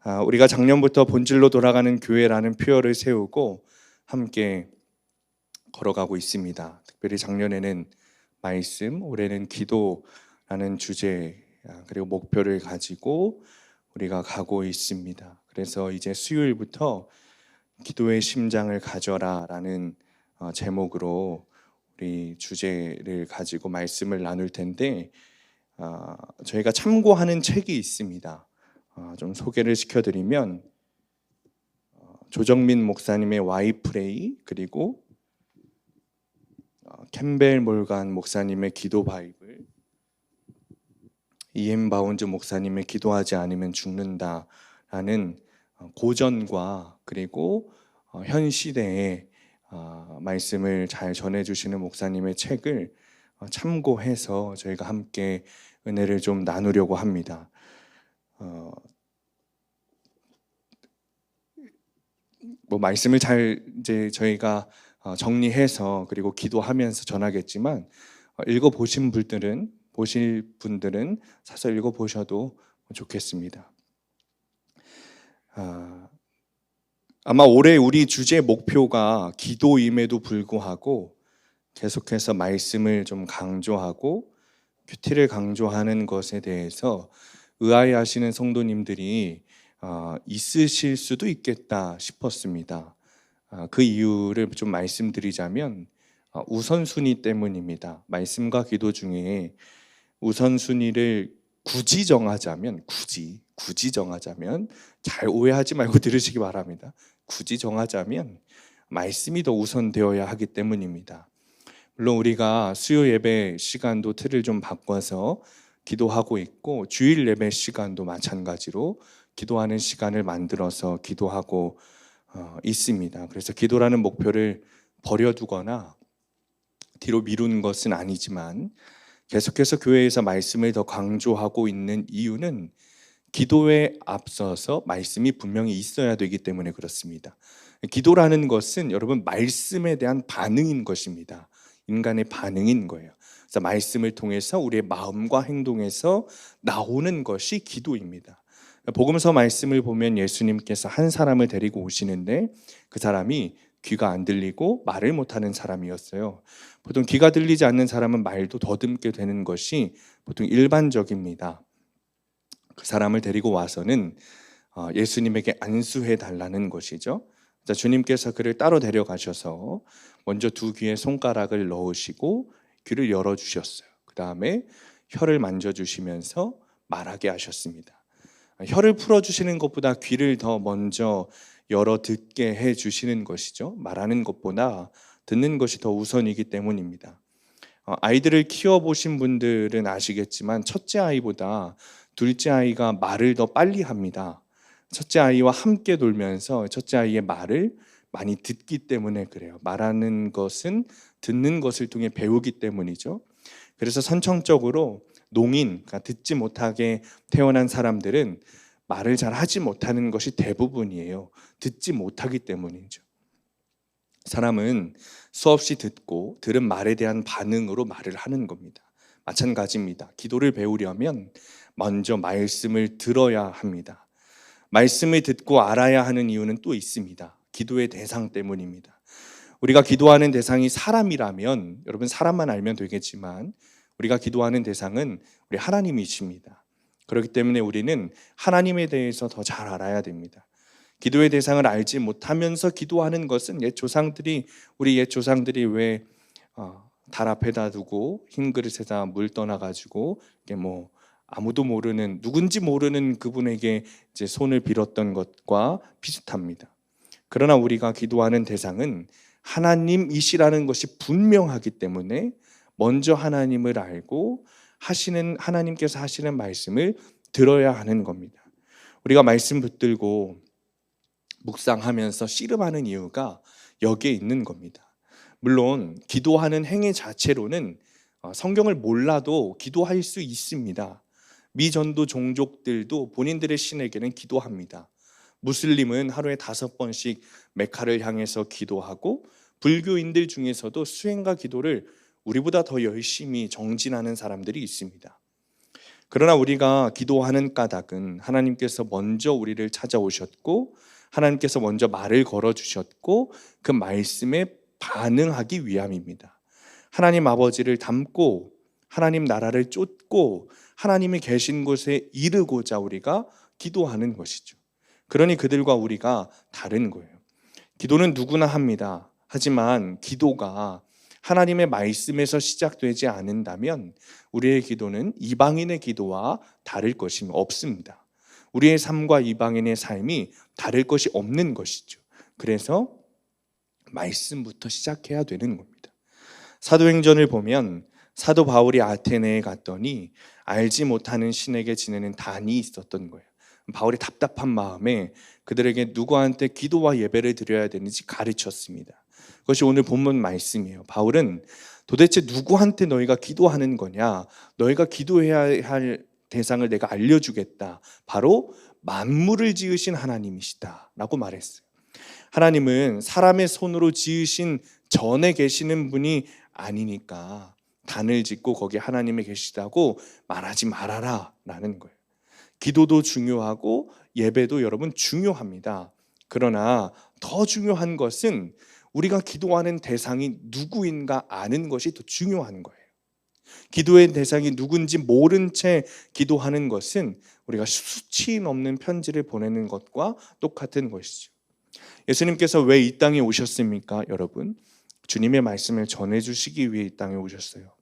우리가 작년부터 본질로 돌아가는 교회라는 표어를 세우고 함께 걸어가고 있습니다. 특별히 작년에는 말씀, 올해는 기도라는 주제 그리고 목표를 가지고 우리가 가고 있습니다. 그래서 이제 수요일부터 기도의 심장을 가져라라는 제목으로 우리 주제를 가지고 말씀을 나눌 텐데 저희가 참고하는 책이 있습니다. 좀 소개를 시켜드리면 조정민 목사님의 와이프레이, 그리고 캠벨 몰간 목사님의 기도 바이블, 이엠 바운즈 목사님의 기도하지 않으면 죽는다라는 고전과 그리고 현 시대의 말씀을 잘 전해주시는 목사님의 책을 참고해서 저희가 함께 은혜를 좀 나누려고 합니다. 말씀을 잘 이제 저희가 정리해서 그리고 기도하면서 전하겠지만 보실 분들은 사서 읽어보셔도 좋겠습니다. 아마 올해 우리 주제 목표가 기도임에도 불구하고 계속해서 말씀을 좀 강조하고 큐티를 강조하는 것에 대해서 의아해하시는 성도님들이 있으실 수도 있겠다 싶었습니다. 그 이유를 좀 말씀드리자면 우선순위 때문입니다. 말씀과 기도 중에 우선순위를 굳이 정하자면, 잘 오해하지 말고 들으시기 바랍니다. 굳이 정하자면 말씀이 더 우선되어야 하기 때문입니다. 물론 우리가 수요 예배 시간도 틀을 좀 바꿔서 기도하고 있고, 주일 예배 시간도 마찬가지로 기도하는 시간을 만들어서 기도하고 있습니다. 그래서 기도라는 목표를 버려두거나 뒤로 미룬 것은 아니지만 계속해서 교회에서 말씀을 더 강조하고 있는 이유는 기도에 앞서서 말씀이 분명히 있어야 되기 때문에 그렇습니다. 기도라는 것은 여러분 말씀에 대한 반응인 것입니다. 인간의 반응인 거예요. 그래서 말씀을 통해서 우리의 마음과 행동에서 나오는 것이 기도입니다. 복음서 말씀을 보면 예수님께서 한 사람을 데리고 오시는데 그 사람이 귀가 안 들리고 말을 못하는 사람이었어요. 보통 귀가 들리지 않는 사람은 말도 더듬게 되는 것이 보통 일반적입니다. 그 사람을 데리고 와서는 예수님에게 안수해 달라는 것이죠. 주님께서 그를 따로 데려가셔서 먼저 두 귀에 손가락을 넣으시고 귀를 열어주셨어요. 그 다음에 혀를 만져주시면서 말하게 하셨습니다. 혀를 풀어주시는 것보다 귀를 더 먼저 열어 듣게 해주시는 것이죠. 말하는 것보다 듣는 것이 더 우선이기 때문입니다. 아이들을 키워보신 분들은 아시겠지만 첫째 아이보다 둘째 아이가 말을 더 빨리 합니다. 첫째 아이와 함께 놀면서 첫째 아이의 말을 많이 듣기 때문에 그래요. 말하는 것은 듣는 것을 통해 배우기 때문이죠. 그래서 선천적으로 농인, 그러니까 듣지 못하게 태어난 사람들은 말을 잘 하지 못하는 것이 대부분이에요. 듣지 못하기 때문이죠. 사람은 수없이 듣고 들은 말에 대한 반응으로 말을 하는 겁니다. 마찬가지입니다. 기도를 배우려면 먼저 말씀을 들어야 합니다. 말씀을 듣고 알아야 하는 이유는 또 있습니다. 기도의 대상 때문입니다. 우리가 기도하는 대상이 사람이라면, 여러분 사람만 알면 되겠지만 우리가 기도하는 대상은 우리 하나님이십니다. 그렇기 때문에 우리는 하나님에 대해서 더 잘 알아야 됩니다. 기도의 대상을 알지 못하면서 기도하는 것은 우리 옛 조상들이 왜 달 앞에다 두고 흰 그릇에다 물 떠나가지고 아무도 모르는, 누군지 모르는 그분에게 이제 손을 빌었던 것과 비슷합니다. 그러나 우리가 기도하는 대상은 하나님이시라는 것이 분명하기 때문에 먼저 하나님을 알고 하나님께서 하시는 말씀을 들어야 하는 겁니다. 우리가 말씀 붙들고 묵상하면서 씨름하는 이유가 여기에 있는 겁니다. 물론 기도하는 행위 자체로는 성경을 몰라도 기도할 수 있습니다. 미전도 종족들도 본인들의 신에게는 기도합니다. 무슬림은 하루에 5번씩 메카를 향해서 기도하고, 불교인들 중에서도 수행과 기도를 우리보다 더 열심히 정진하는 사람들이 있습니다. 그러나 우리가 기도하는 까닭은 하나님께서 먼저 우리를 찾아오셨고 하나님께서 먼저 말을 걸어주셨고 그 말씀에 반응하기 위함입니다. 하나님 아버지를 닮고 하나님 나라를 쫓고 하나님이 계신 곳에 이르고자 우리가 기도하는 것이죠. 그러니 그들과 우리가 다른 거예요. 기도는 누구나 합니다. 하지만 기도가 하나님의 말씀에서 시작되지 않는다면 우리의 기도는 이방인의 기도와 다를 것이 없습니다. 우리의 삶과 이방인의 삶이 다를 것이 없는 것이죠. 그래서 말씀부터 시작해야 되는 겁니다. 사도행전을 보면 사도 바울이 아테네에 갔더니 알지 못하는 신에게 지내는 단이 있었던 거예요. 바울이 답답한 마음에 그들에게 누구한테 기도와 예배를 드려야 되는지 가르쳤습니다. 그것이 오늘 본문 말씀이에요. 바울은 도대체 누구한테 너희가 기도하는 거냐? 너희가 기도해야 할 대상을 내가 알려주겠다. 바로 만물을 지으신 하나님이시다 라고 말했어요. 하나님은 사람의 손으로 지으신 전에 계시는 분이 아니니까 단을 짓고 거기 하나님이 계시다고 말하지 말아라 라는 거예요. 기도도 중요하고 예배도 여러분 중요합니다. 그러나 더 중요한 것은 우리가 기도하는 대상이 누구인가 아는 것이 더 중요한 거예요. 기도의 대상이 누군지 모른 채 기도하는 것은 우리가 수치 넘는 편지를 보내는 것과 똑같은 것이죠. 예수님께서 왜 이 땅에 오셨습니까, 여러분? 주님의 말씀을 전해주시기 위해 이 땅에 오셨어요.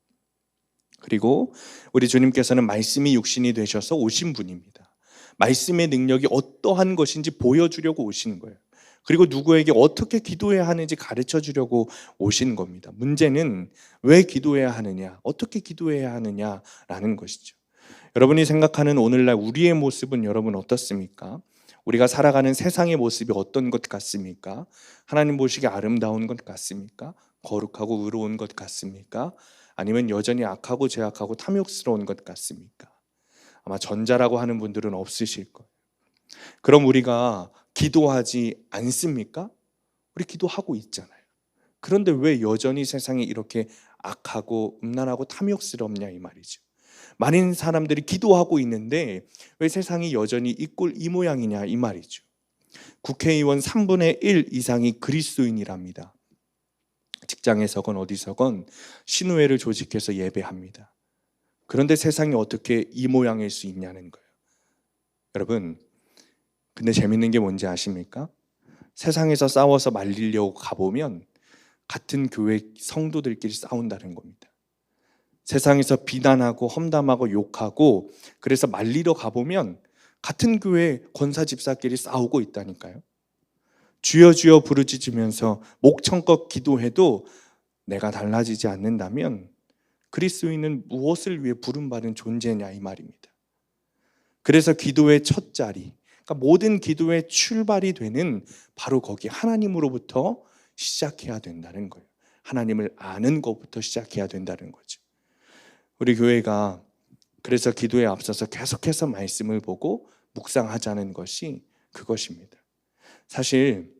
그리고 우리 주님께서는 말씀이 육신이 되셔서 오신 분입니다. 말씀의 능력이 어떠한 것인지 보여주려고 오시는 거예요. 그리고 누구에게 어떻게 기도해야 하는지 가르쳐 주려고 오신 겁니다. 문제는 왜 기도해야 하느냐, 어떻게 기도해야 하느냐라는 것이죠. 여러분이 생각하는 오늘날 우리의 모습은 여러분 어떻습니까? 우리가 살아가는 세상의 모습이 어떤 것 같습니까? 하나님 보시기에 아름다운 것 같습니까? 거룩하고 의로운 것 같습니까? 아니면 여전히 악하고 죄악하고 탐욕스러운 것 같습니까? 아마 전자라고 하는 분들은 없으실 거예요. 그럼 우리가 기도하지 않습니까? 우리 기도하고 있잖아요. 그런데 왜 여전히 세상이 이렇게 악하고 음란하고 탐욕스럽냐 이 말이죠. 많은 사람들이 기도하고 있는데 왜 세상이 여전히 이 꼴 이 모양이냐 이 말이죠. 국회의원 3분의 1 이상이 그리스도인이랍니다. 직장에서건 어디서건 신우회를 조직해서 예배합니다. 그런데 세상이 어떻게 이 모양일 수 있냐는 거예요. 여러분, 근데 재밌는 게 뭔지 아십니까? 세상에서 싸워서 말리려고 가보면 같은 교회 성도들끼리 싸운다는 겁니다. 세상에서 비난하고 험담하고 욕하고 그래서 말리러 가보면 같은 교회 권사 집사끼리 싸우고 있다니까요. 주여 주여 부르짖으면서 목청껏 기도해도 내가 달라지지 않는다면 그리스도인은 무엇을 위해 부름받은 존재냐 이 말입니다. 그래서 기도의 첫 자리, 그러니까 모든 기도의 출발이 되는 바로 거기 하나님으로부터 시작해야 된다는 거예요. 하나님을 아는 것부터 시작해야 된다는 거죠. 우리 교회가 그래서 기도에 앞서서 계속해서 말씀을 보고 묵상하자는 것이 그것입니다. 사실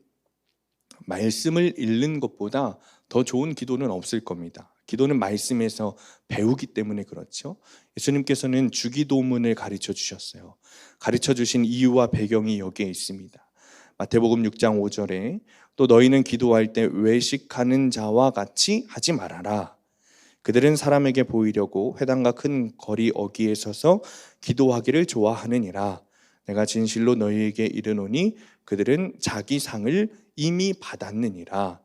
말씀을 읽는 것보다 더 좋은 기도는 없을 겁니다. 기도는 말씀에서 배우기 때문에 그렇죠. 예수님께서는 주기도문을 가르쳐 주셨어요. 가르쳐 주신 이유와 배경이 여기에 있습니다. 마태복음 6장 5절에 또 너희는 기도할 때 외식하는 자와 같이 하지 말아라. 그들은 사람에게 보이려고 회당과 큰 거리 어귀에 서서 기도하기를 좋아하느니라. 내가 진실로 너희에게 이르노니 그들은 자기 상을 이미 받았느니라.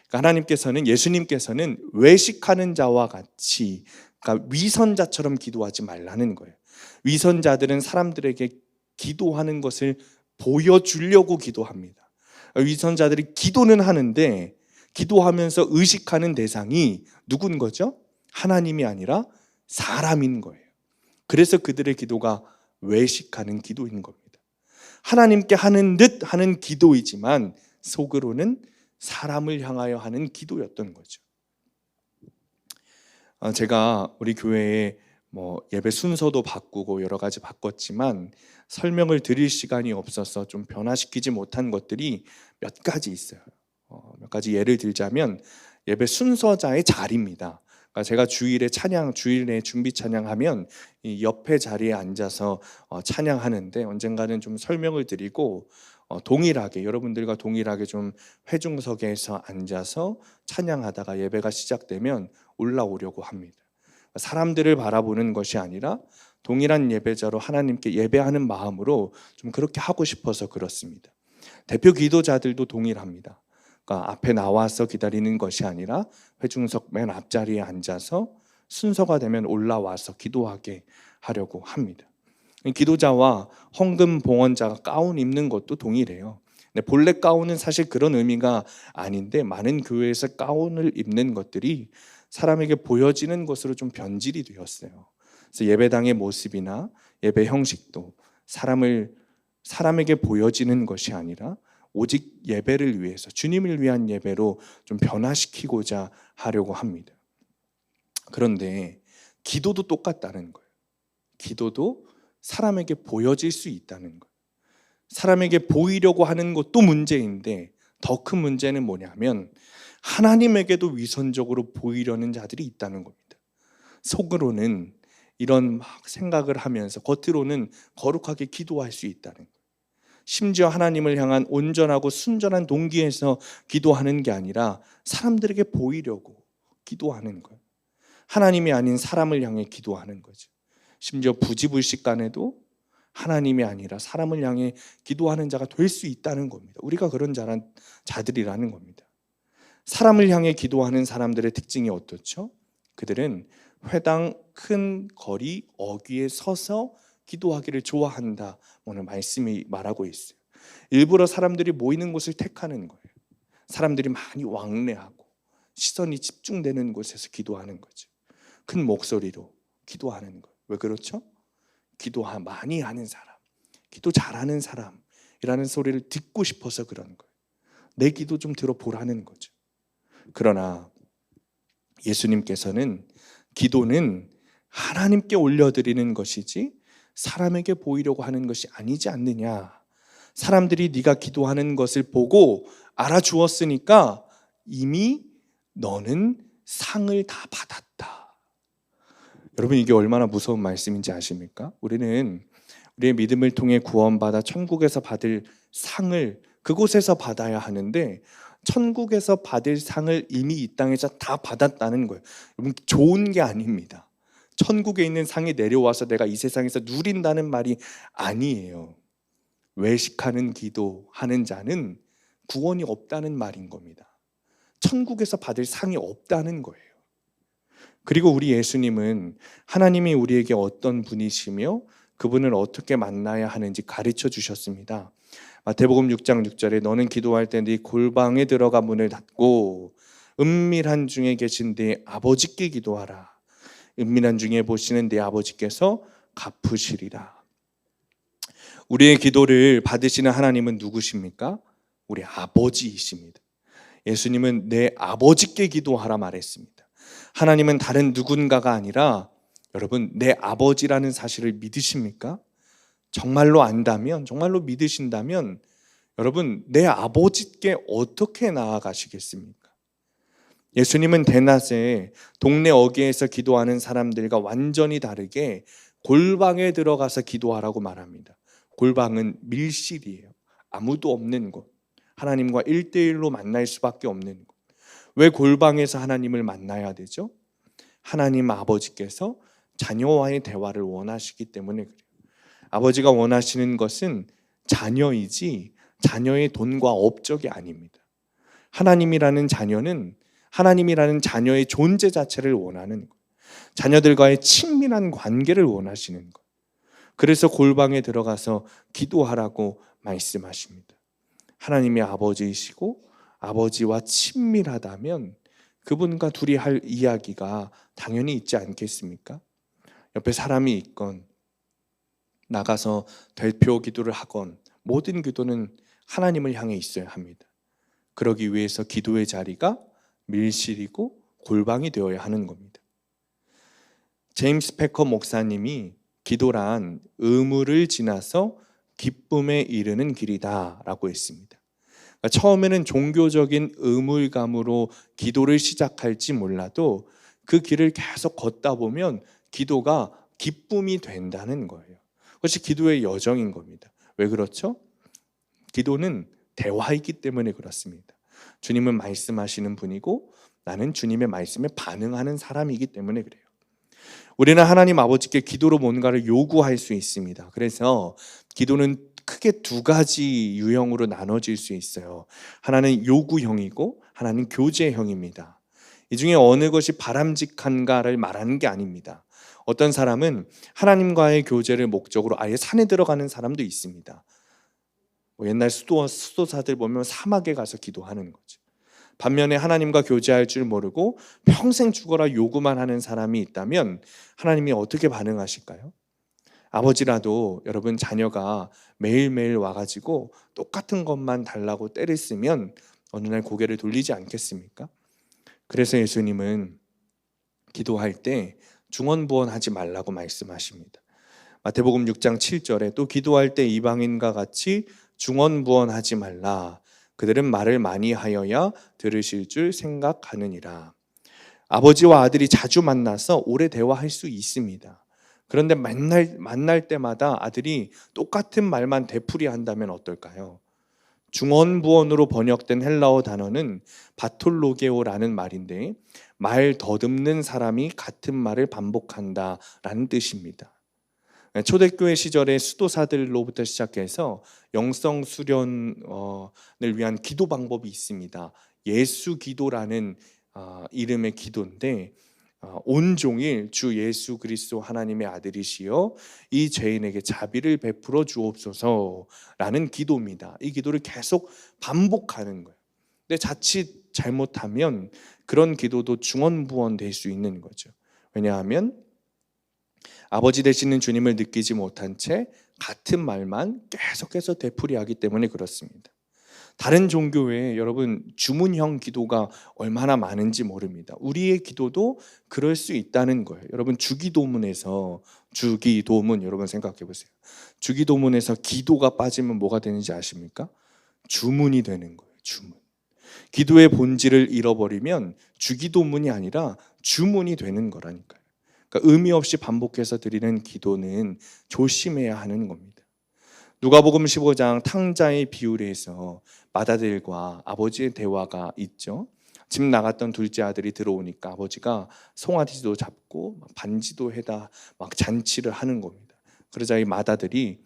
그러니까 하나님께서는, 예수님께서는 외식하는 자와 같이, 그러니까 위선자처럼 기도하지 말라는 거예요. 위선자들은 사람들에게 기도하는 것을 보여주려고 기도합니다. 위선자들이 기도는 하는데 기도하면서 의식하는 대상이 누군 거죠? 하나님이 아니라 사람인 거예요. 그래서 그들의 기도가 외식하는 기도인 겁니다. 하나님께 하는 듯 하는 기도이지만 속으로는 사람을 향하여 하는 기도였던 거죠. 제가 우리 교회에 예배 순서도 바꾸고 여러 가지 바꿨지만 설명을 드릴 시간이 없어서 좀 변화시키지 못한 것들이 몇 가지 있어요. 몇 가지 예를 들자면 예배 순서자의 자리입니다. 그러니까 제가 주일에 준비 찬양하면 이 옆에 자리에 앉아서 찬양하는데, 언젠가는 좀 설명을 드리고 동일하게, 여러분들과 동일하게 좀 회중석에서 앉아서 찬양하다가 예배가 시작되면 올라오려고 합니다. 사람들을 바라보는 것이 아니라 동일한 예배자로 하나님께 예배하는 마음으로 좀 그렇게 하고 싶어서 그렇습니다. 대표 기도자들도 동일합니다. 그러니까 앞에 나와서 기다리는 것이 아니라 회중석 맨 앞자리에 앉아서 순서가 되면 올라와서 기도하게 하려고 합니다. 기도자와 헌금 봉헌자가 가운 입는 것도 동일해요. 근데 본래 가운은 사실 그런 의미가 아닌데, 많은 교회에서 가운을 입는 것들이 사람에게 보여지는 것으로 좀 변질이 되었어요. 그래서 예배당의 모습이나 예배 형식도 사람에게 보여지는 것이 아니라 오직 예배를 위해서, 주님을 위한 예배로 좀 변화시키고자 하려고 합니다. 그런데 기도도 똑같다는 거예요. 기도도 사람에게 보여질 수 있다는 거예요. 사람에게 보이려고 하는 것도 문제인데, 더 큰 문제는 뭐냐면 하나님에게도 위선적으로 보이려는 자들이 있다는 겁니다. 속으로는 이런 막 생각을 하면서 겉으로는 거룩하게 기도할 수 있다는 거예요. 심지어 하나님을 향한 온전하고 순전한 동기에서 기도하는 게 아니라 사람들에게 보이려고 기도하는 거예요. 하나님이 아닌 사람을 향해 기도하는 거죠. 심지어 부지불식간에도 하나님이 아니라 사람을 향해 기도하는 자가 될 수 있다는 겁니다. 우리가 그런 자들이라는 겁니다. 사람을 향해 기도하는 사람들의 특징이 어떻죠? 그들은 회당 큰 거리 어귀에 서서 기도하기를 좋아한다, 오늘 말씀이 말하고 있어요. 일부러 사람들이 모이는 곳을 택하는 거예요. 사람들이 많이 왕래하고 시선이 집중되는 곳에서 기도하는 거죠. 큰 목소리로 기도하는 거예요. 왜 그렇죠? 기도 많이 하는 사람, 기도 잘하는 사람이라는 소리를 듣고 싶어서 그런 거예요. 내 기도 좀 들어보라는 거죠. 그러나 예수님께서는 기도는 하나님께 올려드리는 것이지 사람에게 보이려고 하는 것이 아니지 않느냐. 사람들이 네가 기도하는 것을 보고 알아주었으니까 이미 너는 상을 다 받았다. 여러분, 이게 얼마나 무서운 말씀인지 아십니까? 우리는 우리의 믿음을 통해 구원받아 천국에서 받을 상을 그곳에서 받아야 하는데, 천국에서 받을 상을 이미 이 땅에서 다 받았다는 거예요. 여러분, 좋은 게 아닙니다. 천국에 있는 상이 내려와서 내가 이 세상에서 누린다는 말이 아니에요. 외식하는 기도하는 자는 구원이 없다는 말인 겁니다. 천국에서 받을 상이 없다는 거예요. 그리고 우리 예수님은 하나님이 우리에게 어떤 분이시며 그분을 어떻게 만나야 하는지 가르쳐 주셨습니다. 마태복음 6장 6절에 너는 기도할 때 네 골방에 들어가 문을 닫고 은밀한 중에 계신 네 아버지께 기도하라. 은밀한 중에 보시는 네 아버지께서 갚으시리라. 우리의 기도를 받으시는 하나님은 누구십니까? 우리 아버지이십니다. 예수님은 내 아버지께 기도하라 말했습니다. 하나님은 다른 누군가가 아니라, 여러분, 내 아버지라는 사실을 믿으십니까? 정말로 안다면, 정말로 믿으신다면 여러분, 내 아버지께 어떻게 나아가시겠습니까? 예수님은 대낮에 동네 어귀에서 기도하는 사람들과 완전히 다르게 골방에 들어가서 기도하라고 말합니다. 골방은 밀실이에요. 아무도 없는 곳, 하나님과 1대1로 만날 수밖에 없는 곳. 왜 골방에서 하나님을 만나야 되죠? 하나님 아버지께서 자녀와의 대화를 원하시기 때문에 그래요. 아버지가 원하시는 것은 자녀이지 자녀의 돈과 업적이 아닙니다. 하나님이라는 자녀의 존재 자체를 원하는 거예요. 자녀들과의 친밀한 관계를 원하시는 거예요. 그래서 골방에 들어가서 기도하라고 말씀하십니다. 하나님이 아버지이시고 아버지와 친밀하다면 그분과 둘이 할 이야기가 당연히 있지 않겠습니까? 옆에 사람이 있건 나가서 대표 기도를 하건 모든 기도는 하나님을 향해 있어야 합니다. 그러기 위해서 기도의 자리가 밀실이고 골방이 되어야 하는 겁니다. 제임스 패커 목사님이 기도란 의무를 지나서 기쁨에 이르는 길이다 라고 했습니다. 그러니까 처음에는 종교적인 의무감으로 기도를 시작할지 몰라도 그 길을 계속 걷다 보면 기도가 기쁨이 된다는 거예요. 그것이 기도의 여정인 겁니다. 왜 그렇죠? 기도는 대화이기 때문에 그렇습니다. 주님은 말씀하시는 분이고 나는 주님의 말씀에 반응하는 사람이기 때문에 그래요. 우리는 하나님 아버지께 기도로 뭔가를 요구할 수 있습니다. 그래서 기도는 크게 두 가지 유형으로 나눠질 수 있어요. 하나는 요구형이고 하나는 교제형입니다. 이 중에 어느 것이 바람직한가를 말하는 게 아닙니다. 어떤 사람은 하나님과의 교제를 목적으로 아예 산에 들어가는 사람도 있습니다. 옛날 수도사들 보면 사막에 가서 기도하는 거죠. 반면에 하나님과 교제할 줄 모르고 평생 죽어라 요구만 하는 사람이 있다면 하나님이 어떻게 반응하실까요? 아버지라도 여러분 자녀가 매일매일 와가지고 똑같은 것만 달라고 때를 쓰면 어느 날 고개를 돌리지 않겠습니까? 그래서 예수님은 기도할 때 중언부언하지 말라고 말씀하십니다. 마태복음 6장 7절에 또 기도할 때 이방인과 같이 중언부언하지 말라. 그들은 말을 많이 하여야 들으실 줄 생각하느니라. 아버지와 아들이 자주 만나서 오래 대화할 수 있습니다. 그런데 만날 때마다 아들이 똑같은 말만 되풀이한다면 어떨까요? 중언부언으로 번역된 헬라어 단어는 바톨로게오라는 말인데 말 더듬는 사람이 같은 말을 반복한다라는 뜻입니다. 초대교회 시절의 수도사들로부터 시작해서 영성 수련을 위한 기도 방법이 있습니다. 예수 기도라는 이름의 기도인데 온종일 주 예수 그리스도 하나님의 아들이시여 이 죄인에게 자비를 베풀어 주옵소서라는 기도입니다. 이 기도를 계속 반복하는 거예요. 근데 자칫 잘못하면 그런 기도도 중언부언 될 수 있는 거죠. 왜냐하면 아버지 되시는 주님을 느끼지 못한 채 같은 말만 계속해서 되풀이하기 때문에 그렇습니다. 다른 종교에 여러분 주문형 기도가 얼마나 많은지 모릅니다. 우리의 기도도 그럴 수 있다는 거예요. 여러분 주기도문에서 주기도문 여러분 생각해 보세요. 주기도문에서 기도가 빠지면 뭐가 되는지 아십니까? 주문이 되는 거예요. 주문. 기도의 본질을 잃어버리면 주기도문이 아니라 주문이 되는 거라니까요. 그러니까 의미 없이 반복해서 드리는 기도는 조심해야 하는 겁니다. 누가복음 15장 탕자의 비유에서 맏아들과 아버지의 대화가 있죠. 집 나갔던 둘째 아들이 들어오니까 아버지가 송아지도 잡고 반지도 해다 막 잔치를 하는 겁니다. 그러자 이 맏아들이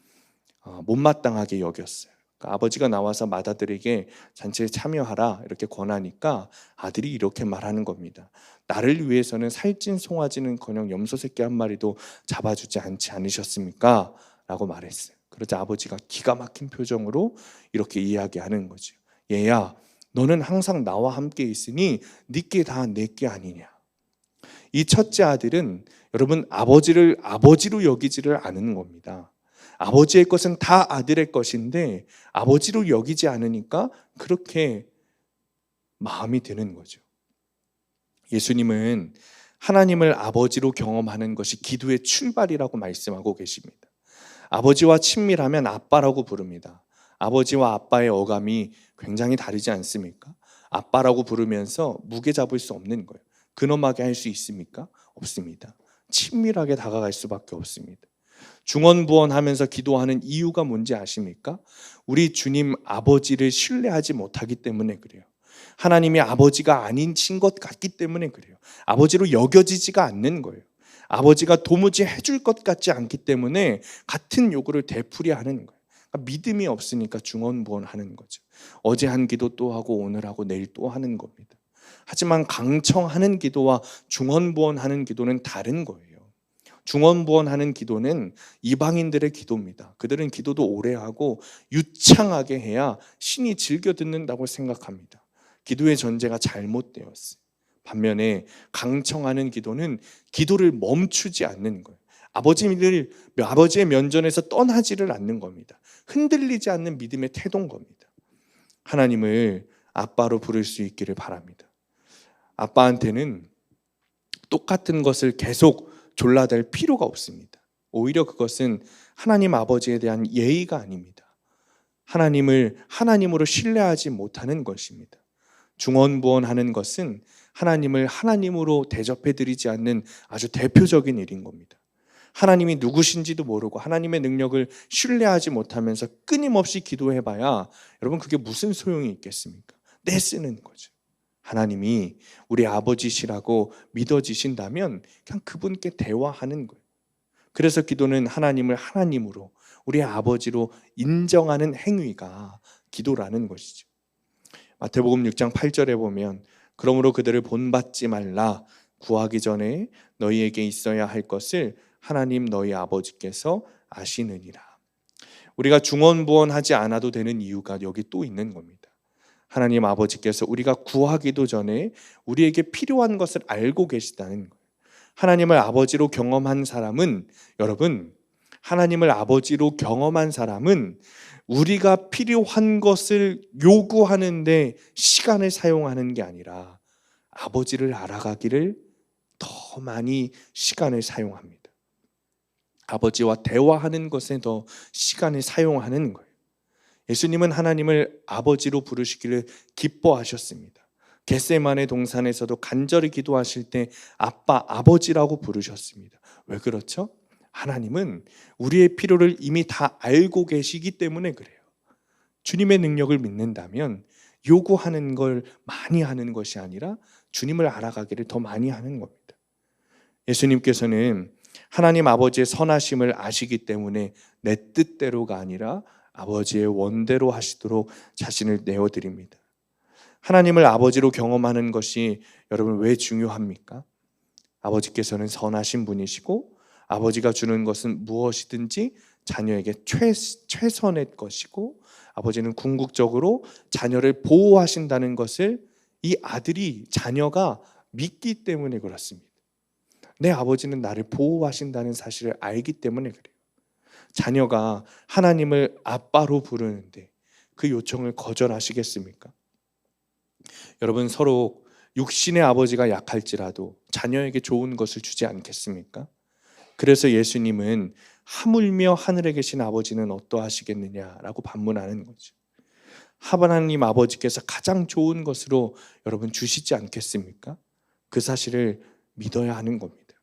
못마땅하게 여겼어요. 그러니까 아버지가 나와서 맏아들에게 잔치에 참여하라 이렇게 권하니까 아들이 이렇게 말하는 겁니다. 나를 위해서는 살찐 송아지는커녕 염소 새끼 한 마리도 잡아주지 않지 않으셨습니까? 라고 말했어요. 그러자 아버지가 기가 막힌 표정으로 이렇게 이야기하는 거죠. 얘야, 너는 항상 나와 함께 있으니 네게 다 내게 아니냐. 이 첫째 아들은 여러분 아버지를 아버지로 여기지를 않은 겁니다. 아버지의 것은 다 아들의 것인데 아버지로 여기지 않으니까 그렇게 마음이 드는 거죠. 예수님은 하나님을 아버지로 경험하는 것이 기도의 출발이라고 말씀하고 계십니다. 아버지와 친밀하면 아빠라고 부릅니다. 아버지와 아빠의 어감이 굉장히 다르지 않습니까? 아빠라고 부르면서 무게 잡을 수 없는 거예요. 근엄하게 할 수 있습니까? 없습니다. 친밀하게 다가갈 수밖에 없습니다. 중언부언하면서 기도하는 이유가 뭔지 아십니까? 우리 주님 아버지를 신뢰하지 못하기 때문에 그래요. 하나님이 아버지가 아닌 것 같기 때문에 그래요. 아버지로 여겨지지가 않는 거예요. 아버지가 도무지 해줄 것 같지 않기 때문에 같은 요구를 되풀이하는 거예요. 그러니까 믿음이 없으니까 중언부언하는 거죠. 어제 한 기도 또 하고 오늘 하고 내일 또 하는 겁니다. 하지만 강청하는 기도와 중언부언하는 기도는 다른 거예요. 중언부언하는 기도는 이방인들의 기도입니다. 그들은 기도도 오래 하고 유창하게 해야 신이 즐겨 듣는다고 생각합니다. 기도의 전제가 잘못되었어요. 반면에 강청하는 기도는 기도를 멈추지 않는 거예요. 아버지의 면전에서 떠나지를 않는 겁니다. 흔들리지 않는 믿음의 태도인 겁니다. 하나님을 아빠로 부를 수 있기를 바랍니다. 아빠한테는 똑같은 것을 계속 졸라댈 필요가 없습니다. 오히려 그것은 하나님 아버지에 대한 예의가 아닙니다. 하나님을 하나님으로 신뢰하지 못하는 것입니다. 중언부언하는 것은 하나님을 하나님으로 대접해드리지 않는 아주 대표적인 일인 겁니다. 하나님이 누구신지도 모르고 하나님의 능력을 신뢰하지 못하면서 끊임없이 기도해봐야 여러분 그게 무슨 소용이 있겠습니까? 떼쓰는 거죠. 하나님이 우리 아버지시라고 믿어지신다면 그냥 그분께 대화하는 거예요. 그래서 기도는 하나님을 하나님으로 우리 아버지로 인정하는 행위가 기도라는 것이죠. 마태복음 6장 8절에 보면 그러므로 그들을 본받지 말라. 구하기 전에 너희에게 있어야 할 것을 하나님 너희 아버지께서 아시느니라. 우리가 중언부언하지 않아도 되는 이유가 여기 또 있는 겁니다. 하나님 아버지께서 우리가 구하기도 전에 우리에게 필요한 것을 알고 계시다는 거예요. 하나님을 아버지로 경험한 사람은, 여러분, 하나님을 아버지로 경험한 사람은 우리가 필요한 것을 요구하는데 시간을 사용하는 게 아니라 아버지를 알아가기를 더 많이 시간을 사용합니다. 아버지와 대화하는 것에 더 시간을 사용하는 거예요. 예수님은 하나님을 아버지로 부르시기를 기뻐하셨습니다. 겟세마네 동산에서도 간절히 기도하실 때 아빠, 아버지라고 부르셨습니다. 왜 그렇죠? 하나님은 우리의 필요를 이미 다 알고 계시기 때문에 그래요. 주님의 능력을 믿는다면 요구하는 걸 많이 하는 것이 아니라 주님을 알아가기를 더 많이 하는 겁니다. 예수님께서는 하나님 아버지의 선하심을 아시기 때문에 내 뜻대로가 아니라 아버지의 원대로 하시도록 자신을 내어드립니다. 하나님을 아버지로 경험하는 것이 여러분 왜 중요합니까? 아버지께서는 선하신 분이시고 아버지가 주는 것은 무엇이든지 자녀에게 최선의 것이고 아버지는 궁극적으로 자녀를 보호하신다는 것을 이 아들이, 자녀가 믿기 때문에 그렇습니다. 내 아버지는 나를 보호하신다는 사실을 알기 때문에 그래요. 자녀가 하나님을 아빠로 부르는데 그 요청을 거절하시겠습니까? 여러분, 서로 육신의 아버지가 약할지라도 자녀에게 좋은 것을 주지 않겠습니까? 그래서 예수님은 하물며 하늘에 계신 아버지는 어떠하시겠느냐라고 반문하는 거죠. 하나님 아버지께서 가장 좋은 것으로 여러분 주시지 않겠습니까? 그 사실을 믿어야 하는 겁니다.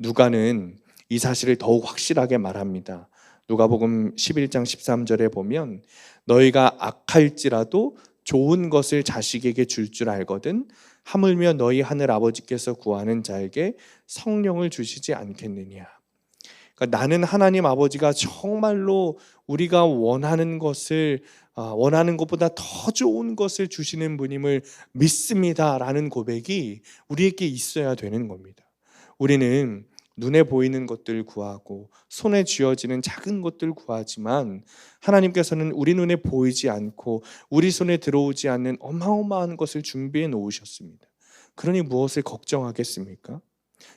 누가는 이 사실을 더욱 확실하게 말합니다. 누가복음 11장 13절에 보면 너희가 악할지라도 좋은 것을 자식에게 줄 줄 알거든 하물며 너희 하늘 아버지께서 구하는 자에게 성령을 주시지 않겠느냐. 그러니까 나는 하나님 아버지가 정말로 우리가 원하는 것을 원하는 것보다 더 좋은 것을 주시는 분임을 믿습니다라는 고백이 우리에게 있어야 되는 겁니다. 우리는 눈에 보이는 것들 구하고 손에 쥐어지는 작은 것들 구하지만 하나님께서는 우리 눈에 보이지 않고 우리 손에 들어오지 않는 어마어마한 것을 준비해 놓으셨습니다. 그러니 무엇을 걱정하겠습니까?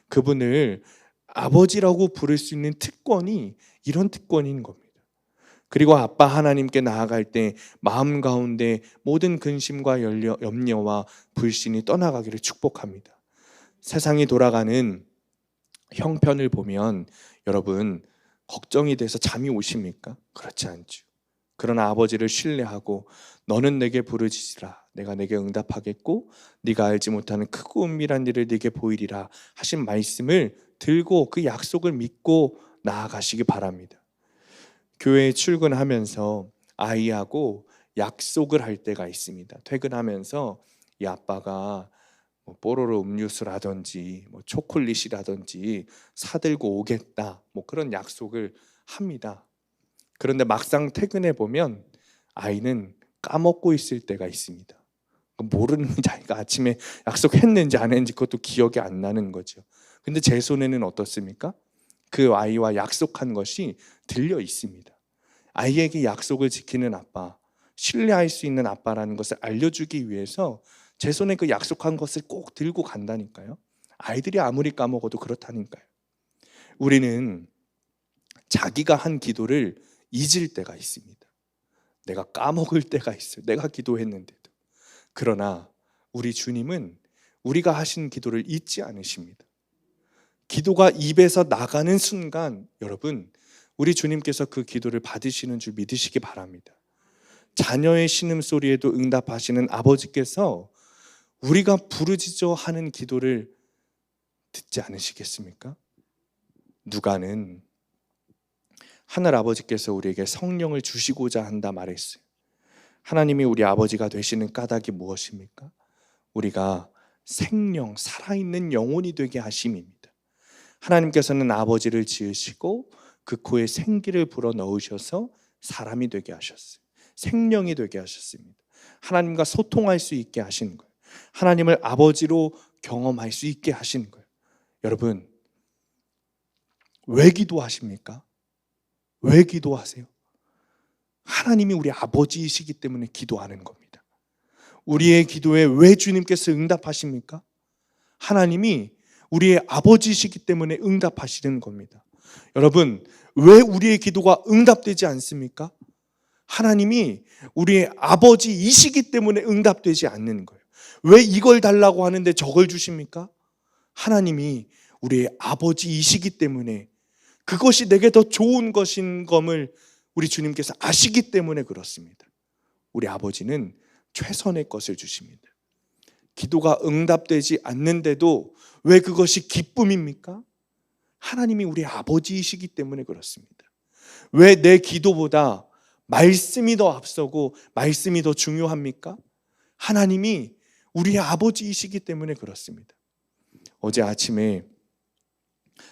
그분을 아버지라고 부를 수 있는 특권이 이런 특권인 겁니다. 그리고 아빠 하나님께 나아갈 때 마음 가운데 모든 근심과 염려와 불신이 떠나가기를 축복합니다. 세상이 돌아가는 형편을 보면 여러분 걱정이 돼서 잠이 오십니까? 그렇지 않죠. 그러나 아버지를 신뢰하고 너는 내게 부르짖으라 내가 내게 응답하겠고 네가 알지 못하는 크고 은밀한 일을 네게 보이리라 하신 말씀을 들고 그 약속을 믿고 나아가시기 바랍니다. 교회에 출근하면서 아이하고 약속을 할 때가 있습니다. 퇴근하면서 이 아빠가 뽀로로 음료수라든지 초콜릿이라든지 사들고 오겠다 그런 약속을 합니다. 그런데 막상 퇴근해 보면 아이는 까먹고 있을 때가 있습니다. 모르는 자기가 아침에 약속했는지 안 했는지 그것도 기억이 안 나는 거죠. 근데 제 손에는 어떻습니까? 그 아이와 약속한 것이 들려 있습니다. 아이에게 약속을 지키는 아빠, 신뢰할 수 있는 아빠라는 것을 알려주기 위해서 제 손에 그 약속한 것을 꼭 들고 간다니까요. 아이들이 아무리 까먹어도 그렇다니까요. 우리는 자기가 한 기도를 잊을 때가 있습니다. 내가 까먹을 때가 있어요. 내가 기도했는데도. 그러나 우리 주님은 우리가 하신 기도를 잊지 않으십니다. 기도가 입에서 나가는 순간 여러분 우리 주님께서 그 기도를 받으시는 줄 믿으시기 바랍니다. 자녀의 신음소리에도 응답하시는 아버지께서 우리가 부르짖어 하는 기도를 듣지 않으시겠습니까? 누가는 하늘 아버지께서 우리에게 성령을 주시고자 한다 말했어요. 하나님이 우리 아버지가 되시는 까닭이 무엇입니까? 우리가 생명, 살아있는 영혼이 되게 하심입니다. 하나님께서는 아버지를 지으시고 그 코에 생기를 불어넣으셔서 사람이 되게 하셨어요. 생명이 되게 하셨습니다. 하나님과 소통할 수 있게 하신 거예요. 하나님을 아버지로 경험할 수 있게 하신 거예요. 여러분, 왜 기도하십니까? 왜 기도하세요? 하나님이 우리 아버지이시기 때문에 기도하는 겁니다. 우리의 기도에 왜 주님께서 응답하십니까? 하나님이 우리의 아버지이시기 때문에 응답하시는 겁니다. 여러분, 왜 우리의 기도가 응답되지 않습니까? 하나님이 우리의 아버지이시기 때문에 응답되지 않는 거예요. 왜 이걸 달라고 하는데 저걸 주십니까? 하나님이 우리의 아버지이시기 때문에, 그것이 내게 더 좋은 것인 것을 우리 주님께서 아시기 때문에 그렇습니다. 우리 아버지는 최선의 것을 주십니다. 기도가 응답되지 않는데도 왜 그것이 기쁨입니까? 하나님이 우리 아버지이시기 때문에 그렇습니다. 왜 내 기도보다 말씀이 더 앞서고 말씀이 더 중요합니까? 하나님이 우리 아버지이시기 때문에 그렇습니다. 어제 아침에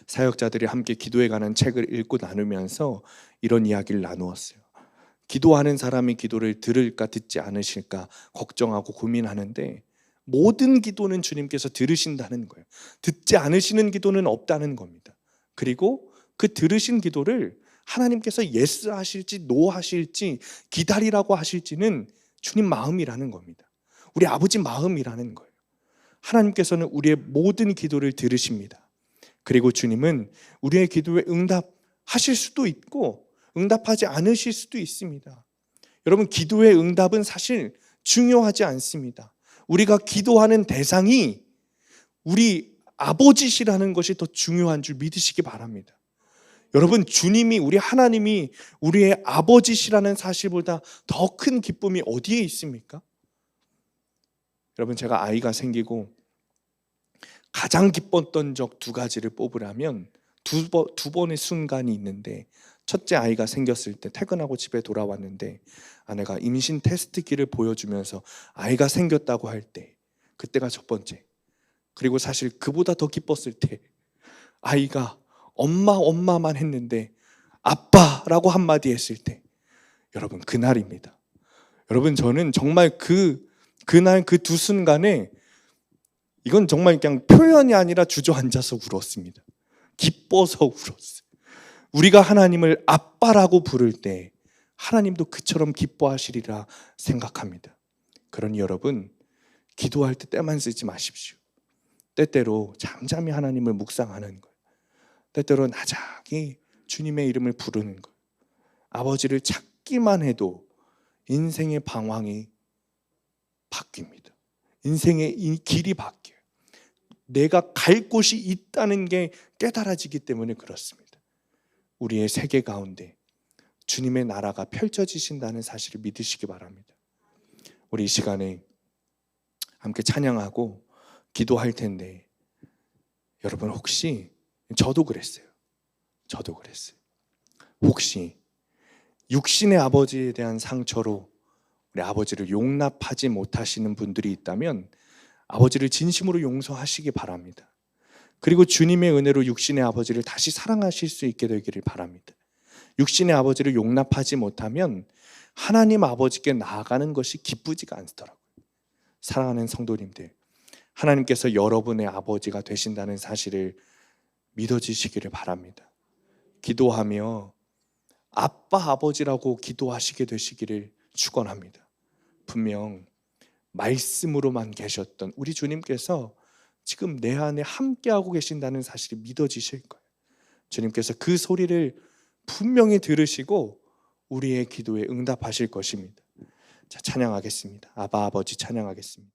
사역자들이 함께 기도에 관한 책을 읽고 나누면서 이런 이야기를 나누었어요. 기도하는 사람이 기도를 들을까 듣지 않으실까 걱정하고 고민하는데, 모든 기도는 주님께서 들으신다는 거예요. 듣지 않으시는 기도는 없다는 겁니다. 그리고 그 들으신 기도를 하나님께서 예스 하실지 노 하실지 기다리라고 하실지는 주님 마음이라는 겁니다. 우리 아버지 마음이라는 거예요. 하나님께서는 우리의 모든 기도를 들으십니다. 그리고 주님은 우리의 기도에 응답하실 수도 있고 응답하지 않으실 수도 있습니다. 여러분, 기도의 응답은 사실 중요하지 않습니다. 우리가 기도하는 대상이 우리 아버지시라는 것이 더 중요한 줄 믿으시기 바랍니다. 여러분, 주님이, 우리 하나님이 우리의 아버지시라는 사실보다 더 큰 기쁨이 어디에 있습니까? 여러분, 제가 아이가 생기고 가장 기뻤던 적 두 가지를 뽑으라면 두 번의 순간이 있는데, 첫째 아이가 생겼을 때 퇴근하고 집에 돌아왔는데 아내가 임신 테스트기를 보여주면서 아이가 생겼다고 할 때, 그때가 첫 번째. 그리고 사실 그보다 더 기뻤을 때 아이가 엄마만 했는데 아빠라고 한마디 했을 때, 여러분, 그날입니다. 여러분, 저는 정말 그날 그 두 순간에 이건 정말 그냥 표현이 아니라 주저앉아서 울었습니다. 기뻐서 울었어요. 우리가 하나님을 아빠라고 부를 때 하나님도 그처럼 기뻐하시리라 생각합니다. 그러니 여러분, 기도할 때 때만 쓰지 마십시오. 때때로 잠잠히 하나님을 묵상하는 거예요. 때때로 나작이 주님의 이름을 부르는 거예요. 아버지를 찾기만 해도 인생의 방향이 바뀝니다. 인생의 이 길이 바뀌어요. 내가 갈 곳이 있다는 게 깨달아지기 때문에 그렇습니다. 우리의 세계 가운데 주님의 나라가 펼쳐지신다는 사실을 믿으시기 바랍니다. 우리 이 시간에 함께 찬양하고 기도할 텐데, 여러분, 혹시 저도 그랬어요. 혹시 육신의 아버지에 대한 상처로 우리 아버지를 용납하지 못하시는 분들이 있다면 아버지를 진심으로 용서하시기 바랍니다. 그리고 주님의 은혜로 육신의 아버지를 다시 사랑하실 수 있게 되기를 바랍니다. 육신의 아버지를 용납하지 못하면 하나님 아버지께 나아가는 것이 기쁘지가 않더라고요. 사랑하는 성도님들, 하나님께서 여러분의 아버지가 되신다는 사실을 믿어지시기를 바랍니다. 기도하며 아빠, 아버지라고 기도하시게 되시기를 축원합니다. 분명 말씀으로만 계셨던 우리 주님께서 지금 내 안에 함께하고 계신다는 사실이 믿어지실 거예요. 주님께서 그 소리를 분명히 들으시고 우리의 기도에 응답하실 것입니다. 자, 찬양하겠습니다. 아바 아버지 찬양하겠습니다.